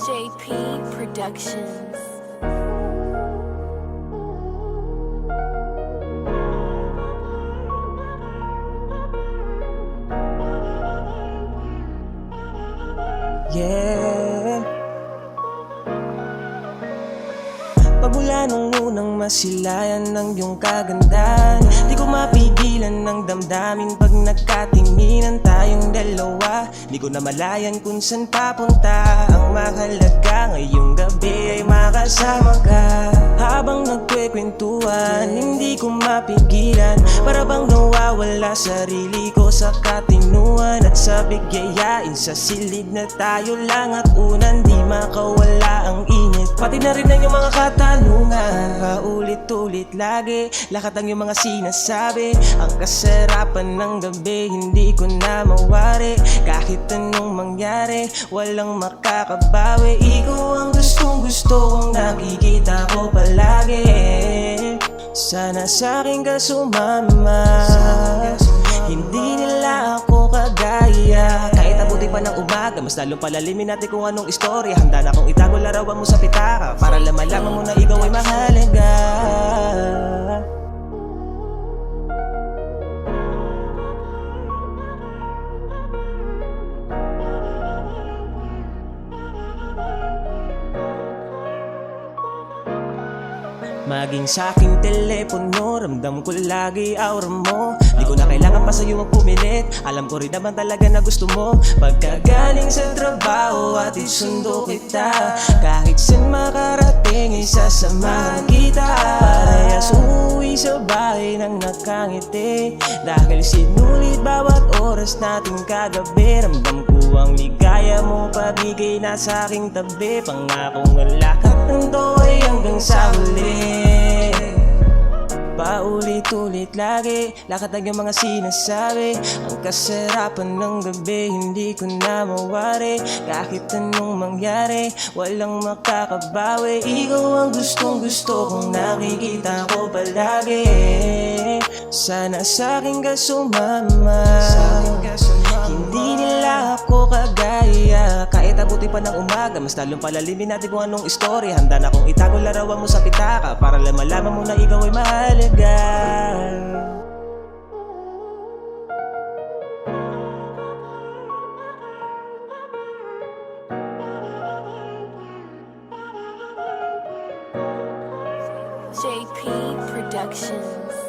JP Productions. Yeah. Pagmula nung unang masilayan ng iyong kagandahan, di ko mapigilan ng damdamin pag nagkatinginan tayong dalawa. Di ko na malayan kung saan papunta. Ang mahalaga ngayong gabi ay makasama ka. Habang nagkwekwentuhan, hindi ko mapigilan. Para bang nawawala sarili ko sa katinuan. At sa bigyayain sa silid na tayo lang at unan, di makawala ang init. Pati na rin ang iyong mga katanungan, paulit-ulit lagi lahat ang iyong mga sinasabi. Ang kasarapan ng gabi hindi ko na mawari. Kahit anong mangyari, walang makakabawi. Ikaw ang gustong gusto kong nakikita ko palagi. Sana sa'kin ka sumama. Hindi nila ako kagaya. Kahit abuti pa ng umaga, mas lalong palalimin natin kung anong istorya. Handa na akong itago larawan mo sa pitaka, para malaman mo na ikaw ay mahalaga. Maging sa'king telepono, ramdam ko lagi aura mo. Di ko na kailangan pa sa'yo magpumilit, alam ko rin naman talaga na gusto mo. Pagkagaling sa trabaho at isundo kita, kahit saan makarating isasamahan kita. Parehas umuwi sa bahay nang nakangiti, dahil sinulit bawat oras nating kagabi. Ramdam ko ang ligaya mo, pabigay na sa'king tabi. Pangakong ang lahat ng to ay hanggang sa huli. Paulit-ulit lagi lahat ng iyong mga sinasabi. Ang kasarapan ng gabi hindi ko na mawari. Kahit anong mangyari, walang makakabawi. Ikaw ang gustong gusto kong nakikita ko palagi. Sana sa'kin ka sumama. Hindi nila ako kagaya. Kahit abuti pa ng umaga, mas lalong palalimin natin kung anong istorya. Handa na akong itago larawan mo sa pitaka, para malaman mo na ikaw ay mahalaga. JP Productions.